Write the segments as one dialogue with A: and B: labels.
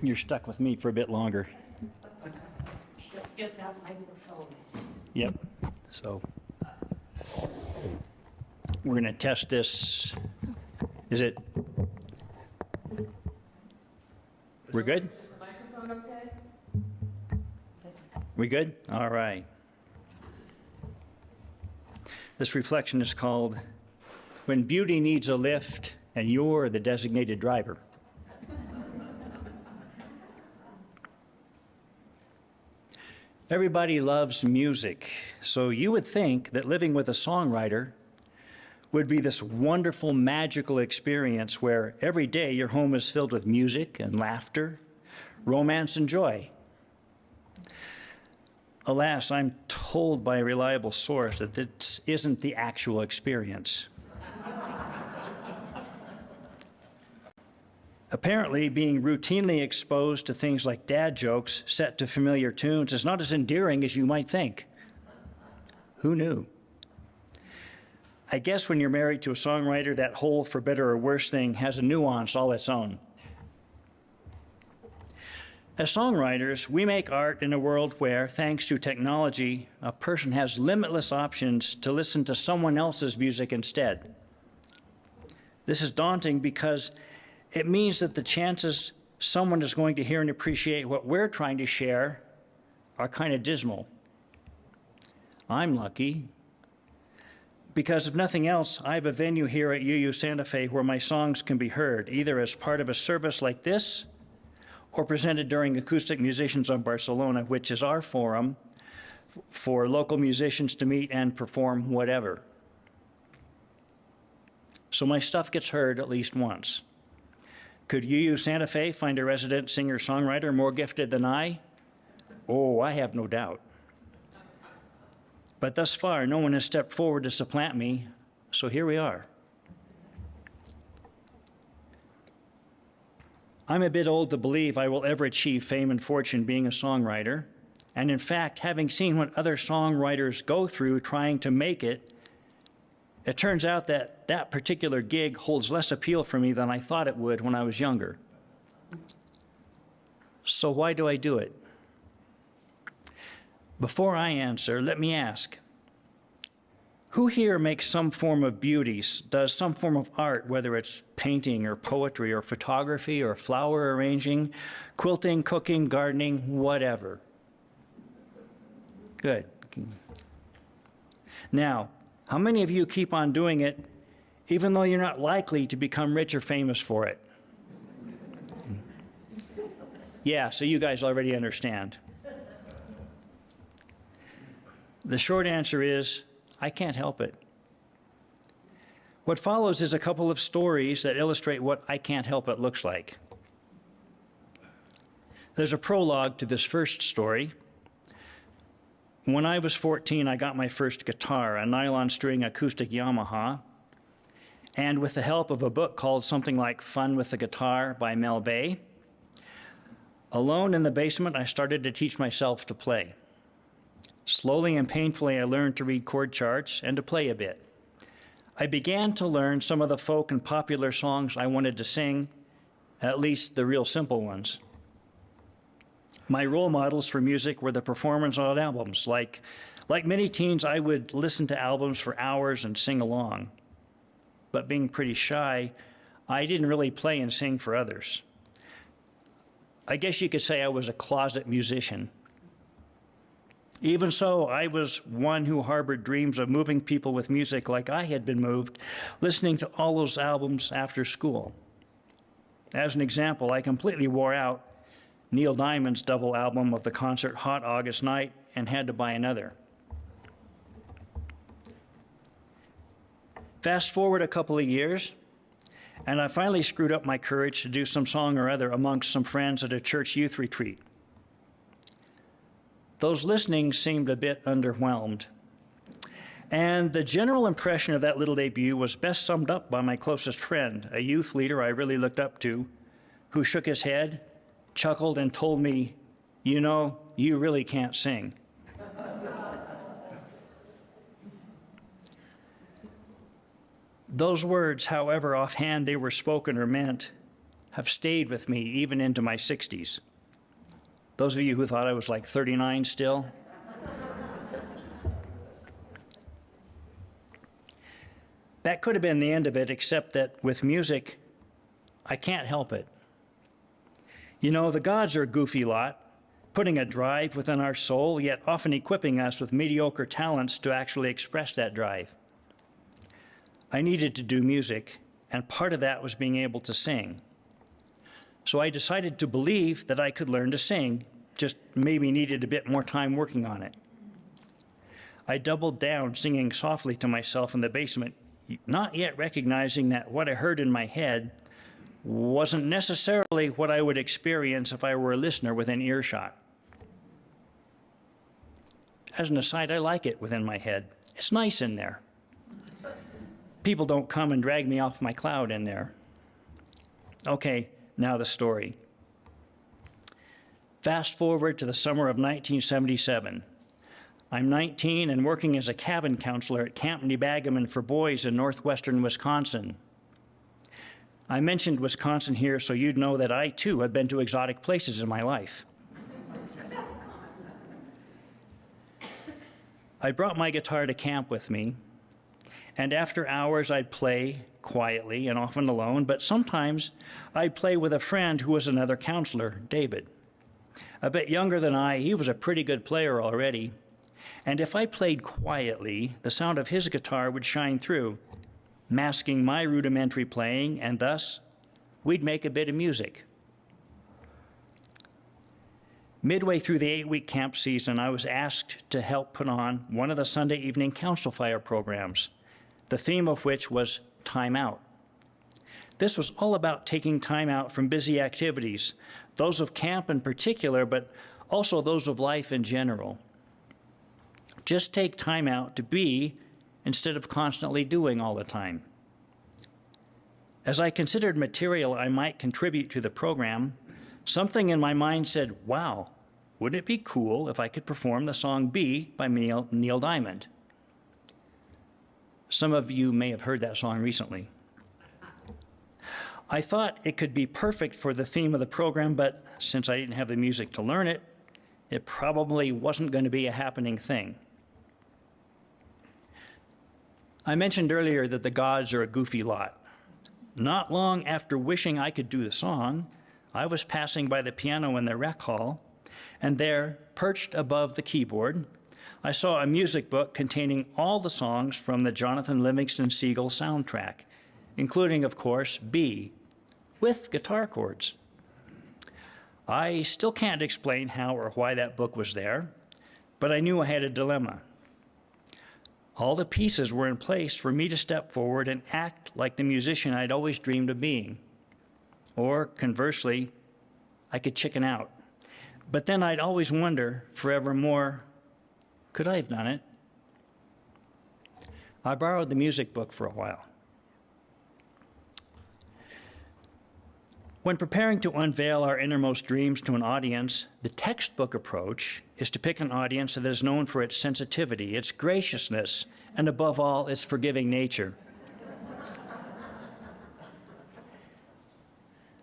A: You're stuck with me for a bit longer.
B: Let's get that microphone.
A: Yep. So we're going to test this. Is it? We're good?
B: Is the microphone okay?
A: We good? All right. This reflection is called When Beauty Needs a Lift and You're the Designated Driver. Everybody loves music, so you would think that living with a songwriter would be this wonderful, magical experience where every day your home is filled with music and laughter, romance and joy. Alas, I'm told by a reliable source that this isn't the actual experience. Apparently, being routinely exposed to things like dad jokes set to familiar tunes is not as endearing as you might think. Who knew? I guess when you're married to a songwriter, that whole for better or worse thing has a nuance all its own. As songwriters, we make art in a world where, thanks to technology, a person has limitless options to listen to someone else's music instead. This is daunting because it means that the chances someone is going to hear and appreciate what we're trying to share are kind of dismal. I'm lucky because, if nothing else, I have a venue here at UU Santa Fe where my songs can be heard, either as part of a service like this or presented during Acoustic Musicians of Barcelona, which is our forum for local musicians to meet and perform whatever. So my stuff gets heard at least once. Could UU Santa Fe find a resident singer-songwriter more gifted than I? Oh, I have no doubt. But thus far, no one has stepped forward to supplant me, so here we are. I'm a bit old to believe I will ever achieve fame and fortune being a songwriter, and in fact, having seen what other songwriters go through trying to make it, it turns out that that particular gig holds less appeal for me than I thought it would when I was younger. So why do I do it? Before I answer, let me ask, who here makes some form of beauty, does some form of art, whether it's painting or poetry or photography or flower arranging, quilting, cooking, gardening, whatever? Good. Now, how many of you keep on doing it even though you're not likely to become rich or famous for it? Yeah, so you guys already understand. The short answer is, I can't help it. What follows is a couple of stories that illustrate what I can't help it looks like. There's a prologue to this first story. When I was 14, I got my first guitar, a nylon string acoustic Yamaha, and with the help of a book called something like Fun with the Guitar by Mel Bay, alone in the basement, I started to teach myself to play. Slowly and painfully, I learned to read chord charts and to play a bit. I began to learn some of the folk and popular songs I wanted to sing, at least the real simple ones. My role models for music were the performers on albums. Like many teens, I would listen to albums for hours and sing along. But being pretty shy, I didn't really play and sing for others. I guess you could say I was a closet musician. Even so, I was one who harbored dreams of moving people with music like I had been moved, listening to all those albums after school. As an example, I completely wore out Neil Diamond's double album of the concert Hot August Night and had to buy another. Fast forward a couple of years, and I finally screwed up my courage to do some song or other amongst some friends at a church youth retreat. Those listening seemed a bit underwhelmed. And the general impression of that little debut was best summed up by my closest friend, a youth leader I really looked up to, who shook his head, chuckled, and told me, "You know, you really can't sing." Those words, however offhand they were spoken or meant, have stayed with me even into my 60s. Those of you who thought I was like 39 still. That could have been the end of it, except that with music, I can't help it. You know, the gods are a goofy lot, putting a drive within our soul, yet often equipping us with mediocre talents to actually express that drive. I needed to do music, and part of that was being able to sing. So I decided to believe that I could learn to sing, just maybe needed a bit more time working on it. I doubled down, singing softly to myself in the basement, not yet recognizing that what I heard in my head wasn't necessarily what I would experience if I were a listener within earshot. As an aside, I like it within my head. It's nice in there. People don't come and drag me off my cloud in there. Okay, now the story. Fast forward to the summer of 1977. I'm 19 and working as a cabin counselor at Camp Nebagaman for boys in northwestern Wisconsin. I mentioned Wisconsin here so you'd know that I, too, have been to exotic places in my life. I brought my guitar to camp with me, and after hours I'd play quietly and often alone, but sometimes I'd play with a friend who was another counselor, David. A bit younger than I, he was a pretty good player already, and if I played quietly, the sound of his guitar would shine through, masking my rudimentary playing, and thus, we'd make a bit of music. Midway through the 8-week camp season, I was asked to help put on one of the Sunday evening council fire programs, the theme of which was time out. This was all about taking time out from busy activities, those of camp in particular, but also those of life in general. Just take time out to be instead of constantly doing all the time. As I considered material I might contribute to the program, something in my mind said, wow, wouldn't it be cool if I could perform the song Be by Neil Diamond? Some of you may have heard that song recently. I thought it could be perfect for the theme of the program, but since I didn't have the music to learn it, it probably wasn't going to be a happening thing. I mentioned earlier that the gods are a goofy lot. Not long after wishing I could do the song, I was passing by the piano in the rec hall, and there, perched above the keyboard, I saw a music book containing all the songs from the Jonathan Livingston Seagull soundtrack, including, of course, Be, with guitar chords. I still can't explain how or why that book was there, but I knew I had a dilemma. All the pieces were in place for me to step forward and act like the musician I'd always dreamed of being. Or, conversely, I could chicken out. But then I'd always wonder, forevermore, could I have done it? I borrowed the music book for a while. When preparing to unveil our innermost dreams to an audience, the textbook approach is to pick an audience that is known for its sensitivity, its graciousness, and above all, its forgiving nature.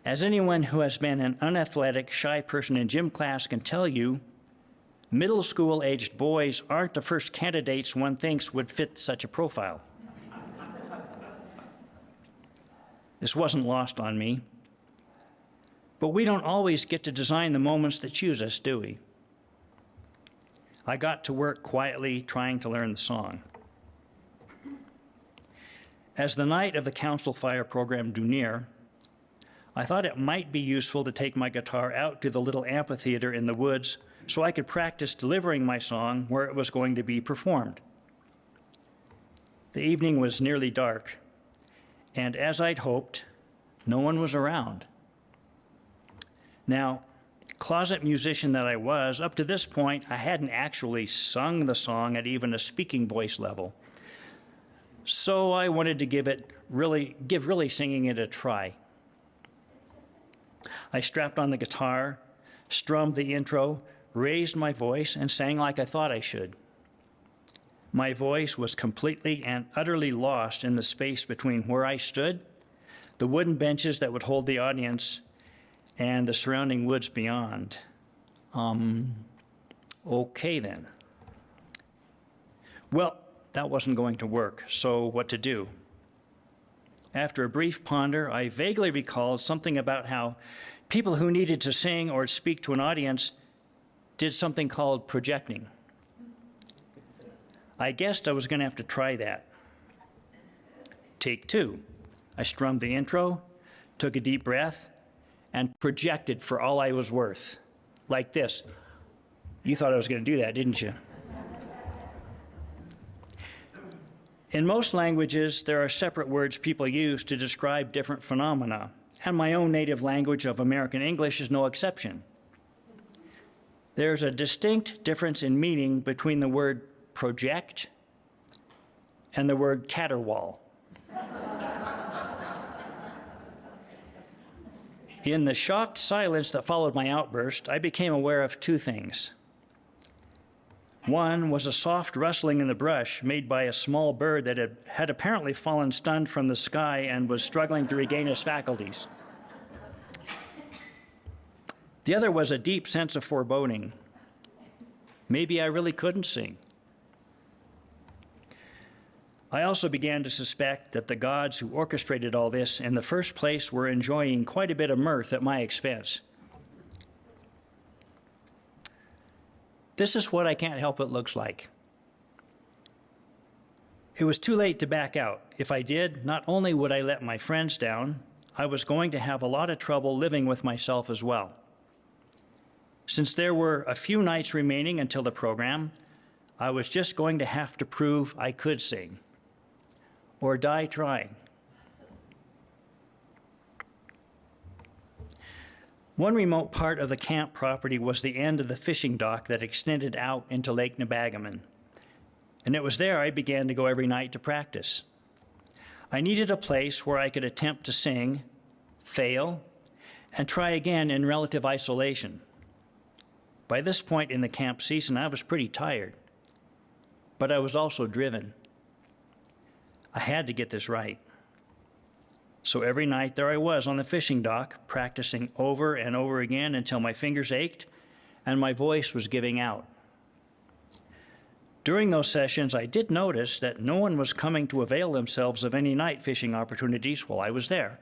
A: As anyone who has been an unathletic, shy person in gym class can tell you, middle school-aged boys aren't the first candidates one thinks would fit such a profile. This wasn't lost on me. But we don't always get to design the moments that choose us, do we? I got to work quietly trying to learn the song. As the night of the council fire program drew near, I thought it might be useful to take my guitar out to the little amphitheater in the woods so I could practice delivering my song where it was going to be performed. The evening was nearly dark, and as I'd hoped, no one was around. Now, closet musician that I was, up to this point, I hadn't actually sung the song at even a speaking voice level. So I wanted to give really singing it a try. I strapped on the guitar, strummed the intro, raised my voice, and sang like I thought I should. My voice was completely and utterly lost in the space between where I stood, the wooden benches that would hold the audience, and the surrounding woods beyond. Okay then. Well, that wasn't going to work, so what to do? After a brief ponder, I vaguely recalled something about how people who needed to sing or speak to an audience did something called projecting. I guessed I was going to have to try that. Take two. I strummed the intro, took a deep breath, and projected for all I was worth. Like this. You thought I was going to do that, didn't you? In most languages, there are separate words people use to describe different phenomena, and my own native language of American English is no exception. There's a distinct difference in meaning between the word project and the word caterwaul. In the shocked silence that followed my outburst, I became aware of two things. One was a soft rustling in the brush made by a small bird that had apparently fallen stunned from the sky and was struggling to regain his faculties. The other was a deep sense of foreboding. Maybe I really couldn't sing. I also began to suspect that the gods who orchestrated all this in the first place were enjoying quite a bit of mirth at my expense. This is what I can't help it looks like. It was too late to back out. If I did, not only would I let my friends down, I was going to have a lot of trouble living with myself as well. Since there were a few nights remaining until the program, I was just going to have to prove I could sing, or die trying. One remote part of the camp property was the end of the fishing dock that extended out into Lake Nebagaman, and it was there I began to go every night to practice. I needed a place where I could attempt to sing, fail, and try again in relative isolation. By this point in the camp season, I was pretty tired, but I was also driven. I had to get this right. So every night there I was on the fishing dock, practicing over and over again until my fingers ached and my voice was giving out. During those sessions, I did notice that no one was coming to avail themselves of any night fishing opportunities while I was there.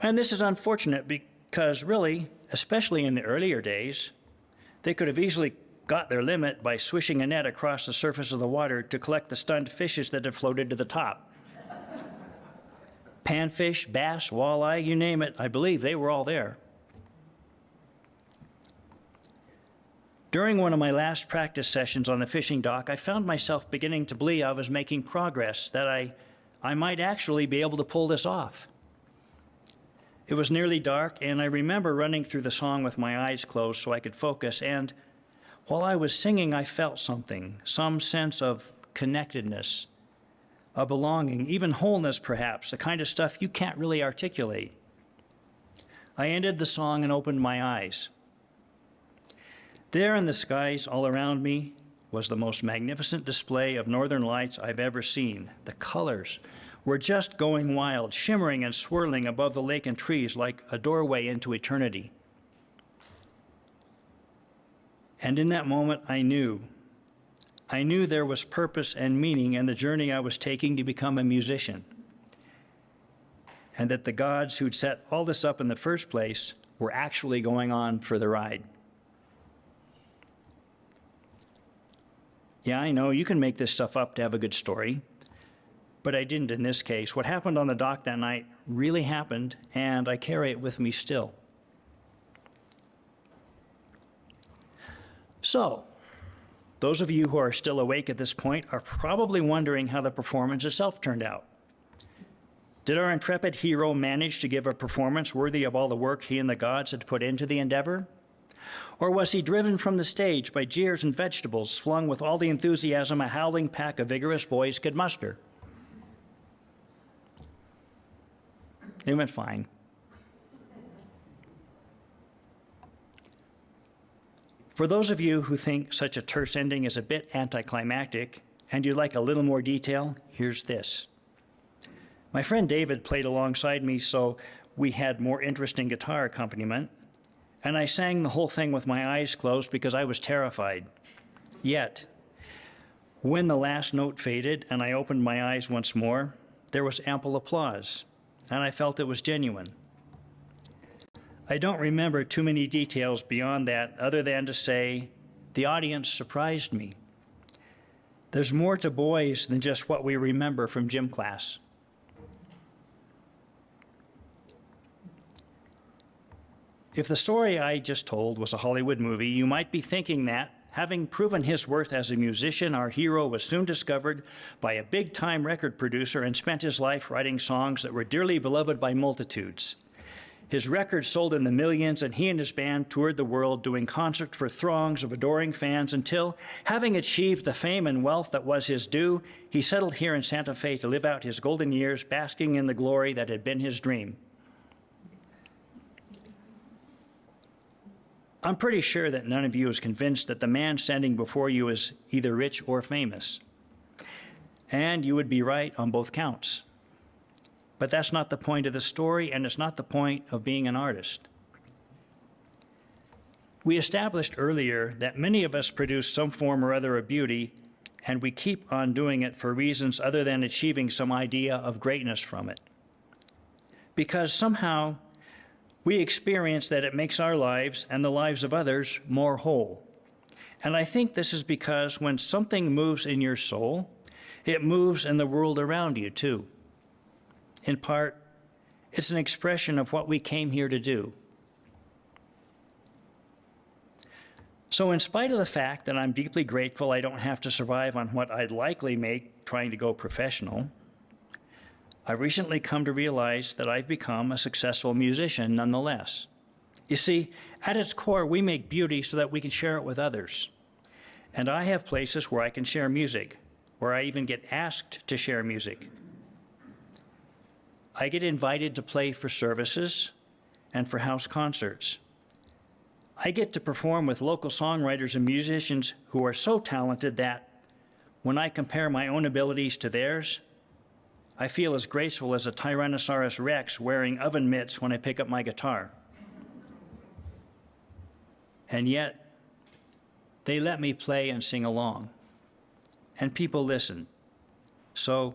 A: And this is unfortunate because really, especially in the earlier days, they could have easily got their limit by swishing a net across the surface of the water to collect the stunned fishes that had floated to the top. Panfish, bass, walleye, you name it, I believe they were all there. During one of my last practice sessions on the fishing dock, I found myself beginning to believe I was making progress, that I might actually be able to pull this off. It was nearly dark, and I remember running through the song with my eyes closed so I could focus, and while I was singing, I felt something, some sense of connectedness, a belonging, even wholeness perhaps, the kind of stuff you can't really articulate. I ended the song and opened my eyes. There in the skies all around me was the most magnificent display of northern lights I've ever seen. The colors were just going wild, shimmering and swirling above the lake and trees like a doorway into eternity. And in that moment, I knew there was purpose and meaning in the journey I was taking to become a musician, and that the gods who'd set all this up in the first place were actually going on for the ride. Yeah, I know, you can make this stuff up to have a good story, but I didn't in this case. What happened on the dock that night really happened, and I carry it with me still. So, those of you who are still awake at this point are probably wondering how the performance itself turned out. Did our intrepid hero manage to give a performance worthy of all the work he and the gods had put into the endeavor? Or was he driven from the stage by jeers and vegetables flung with all the enthusiasm a howling pack of vigorous boys could muster? It went fine. For those of you who think such a terse ending is a bit anticlimactic and you'd like a little more detail, here's this. My friend David played alongside me, so we had more interesting guitar accompaniment, and I sang the whole thing with my eyes closed because I was terrified. Yet, when the last note faded and I opened my eyes once more, there was ample applause, and I felt it was genuine. I don't remember too many details beyond that other than to say the audience surprised me. There's more to boys than just what we remember from gym class. If the story I just told was a Hollywood movie, you might be thinking that, having proven his worth as a musician, our hero was soon discovered by a big-time record producer and spent his life writing songs that were dearly beloved by multitudes. His records sold in the millions, and he and his band toured the world doing concerts for throngs of adoring fans until, having achieved the fame and wealth that was his due, he settled here in Santa Fe to live out his golden years, basking in the glory that had been his dream. I'm pretty sure that none of you is convinced that the man standing before you is either rich or famous. And you would be right on both counts. But that's not the point of the story, and it's not the point of being an artist. We established earlier that many of us produce some form or other of beauty, and we keep on doing it for reasons other than achieving some idea of greatness from it. Because somehow we experience that it makes our lives and the lives of others more whole. And I think this is because when something moves in your soul, it moves in the world around you too. In part, it's an expression of what we came here to do. So in spite of the fact that I'm deeply grateful I don't have to survive on what I'd likely make trying to go professional, I've recently come to realize that I've become a successful musician nonetheless. You see, at its core, we make beauty so that we can share it with others. And I have places where I can share music, where I even get asked to share music. I get invited to play for services and for house concerts. I get to perform with local songwriters and musicians who are so talented that when I compare my own abilities to theirs, I feel as graceful as a Tyrannosaurus Rex wearing oven mitts when I pick up my guitar. And yet, they let me play and sing along, and people listen. So,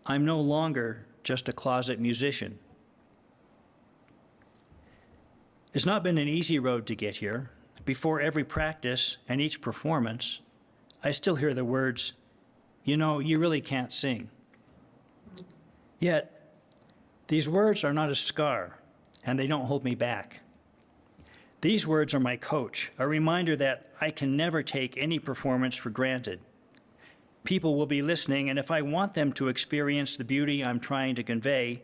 A: I'm no longer just a closet musician. It's not been an easy road to get here. Before every practice and each performance, I still hear the words, "You know, you really can't sing." Yet, these words are not a scar, and they don't hold me back. These words are my coach, a reminder that I can never take any performance for granted. People will be listening, and if I want them to experience the beauty I'm trying to convey,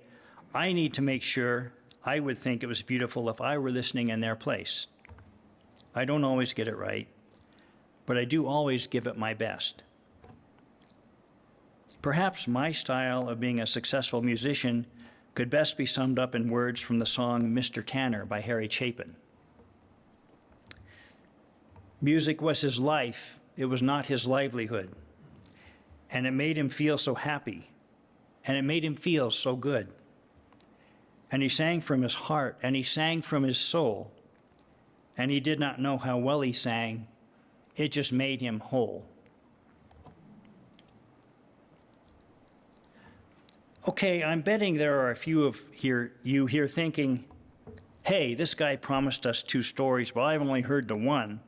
A: I need to make sure I would think it was beautiful if I were listening in their place. I don't always get it right, but I do always give it my best. Perhaps my style of being a successful musician could best be summed up in words from the song Mr. Tanner by Harry Chapin. Music was his life, it was not his livelihood. And it made him feel so happy, and it made him feel so good. And he sang from his heart, and he sang from his soul, and he did not know how well he sang, it just made him whole. Okay, I'm betting there are a few of you here thinking, hey, this guy promised us 2 stories, but I've only heard the one.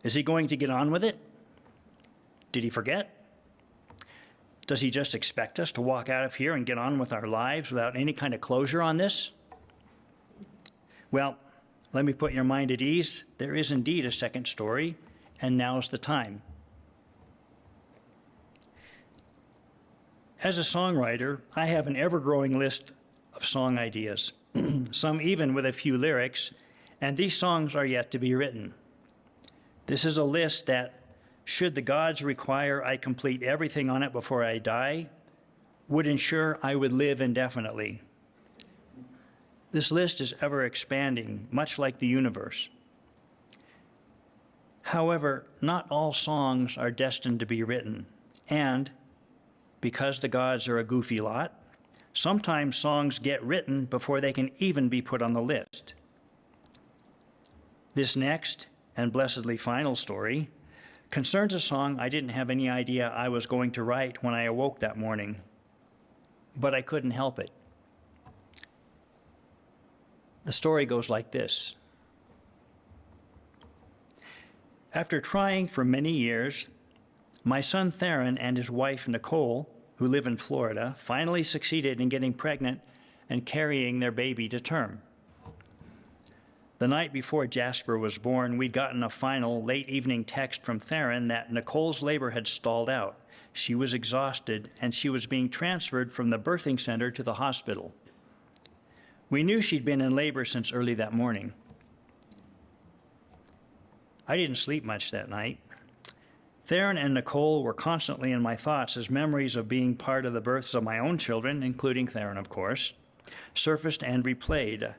A: Is he going to get on with it? Did he forget? Does he just expect us to walk out of here and get on with our lives without any kind of closure on this? Well, let me put your mind at ease. There is indeed a second story, and now's the time. As a songwriter, I have an ever-growing list of song ideas, some even with a few lyrics, and these songs are yet to be written. This is a list that, should the gods require I complete everything on it before I die, would ensure I would live indefinitely. This list is ever expanding, much like the universe. However, not all songs are destined to be written, and because the gods are a goofy lot, Sometimes songs get written before they can even be put on the list. This next and blessedly final story concerns a song I didn't have any idea I was going to write when I awoke that morning, but I couldn't help it. The story goes like this. After trying for many years, my son Theron and his wife Nicole, who live in Florida, finally succeeded in getting pregnant and carrying their baby to term. The night before Jasper was born, we'd gotten a final late evening text from Theron that Nicole's labor had stalled out. She was exhausted, and she was being transferred from the birthing center to the hospital. We knew she'd been in labor since early that morning. I didn't sleep much that night. Theron and Nicole were constantly in my thoughts as memories of being part of the births of my own children, including Theron, of course, surfaced and replayed.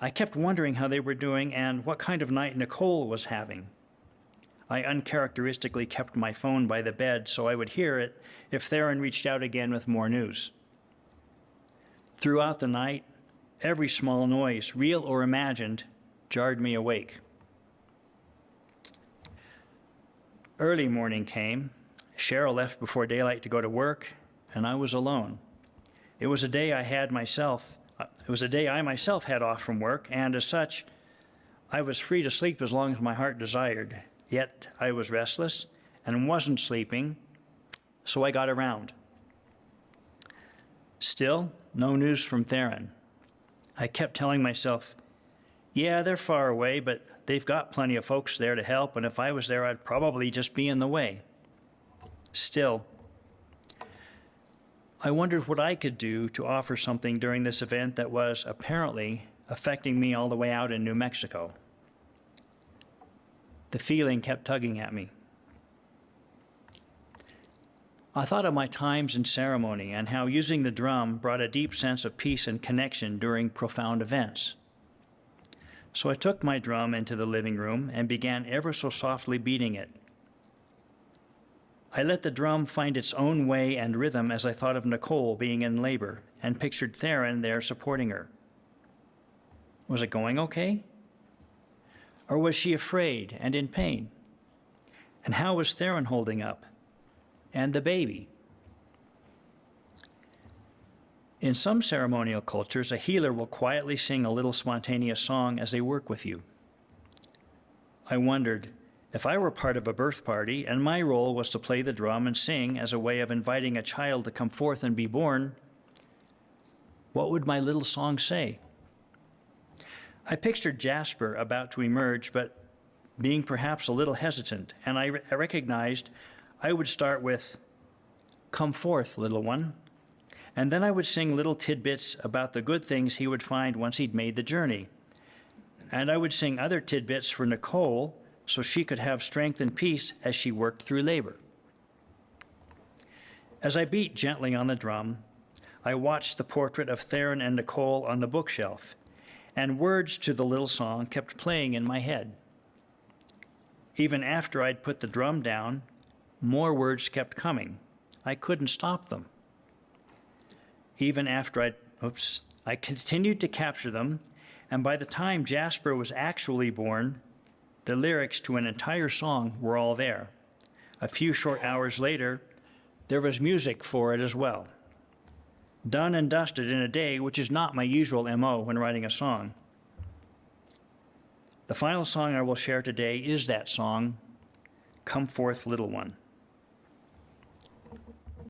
A: I kept wondering how they were doing and what kind of night Nicole was having. I uncharacteristically kept my phone by the bed so I would hear it if Theron reached out again with more news. Throughout the night, every small noise, real or imagined, jarred me awake. Early morning came. Cheryl left before daylight to go to work, and I was alone. It was a day I myself had off from work, and as such, I was free to sleep as long as my heart desired. Yet I was restless and wasn't sleeping, so I got around. Still, no news from Theron. I kept telling myself, yeah, they're far away, but they've got plenty of folks there to help, and if I was there, I'd probably just be in the way. Still, I wondered what I could do to offer something during this event that was apparently affecting me all the way out in New Mexico. The feeling kept tugging at me. I thought of my times in ceremony and how using the drum brought a deep sense of peace and connection during profound events. So I took my drum into the living room and began ever so softly beating it. I let the drum find its own way and rhythm as I thought of Nicole being in labor and pictured Theron there supporting her. Was it going okay? Or was she afraid and in pain? And how was Theron holding up? And the baby? In some ceremonial cultures, a healer will quietly sing a little spontaneous song as they work with you. I wondered, if I were part of a birth party and my role was to play the drum and sing as a way of inviting a child to come forth and be born, what would my little song say? I pictured Jasper about to emerge, but being perhaps a little hesitant, and I recognized I would start with, "Come forth, little one," and then I would sing little tidbits about the good things he would find once he'd made the journey. And I would sing other tidbits for Nicole so she could have strength and peace as she worked through labor. As I beat gently on the drum, I watched the portrait of Theron and Nicole on the bookshelf, and words to the little song kept playing in my head. Even after I'd put the drum down, more words kept coming. I couldn't stop them. Even after I continued to capture them, and by the time Jasper was actually born, the lyrics to an entire song were all there. A few short hours later, there was music for it as well. Done and dusted in a day, which is not my usual MO when writing a song. The final song I will share today is that song, "Come Forth, Little One."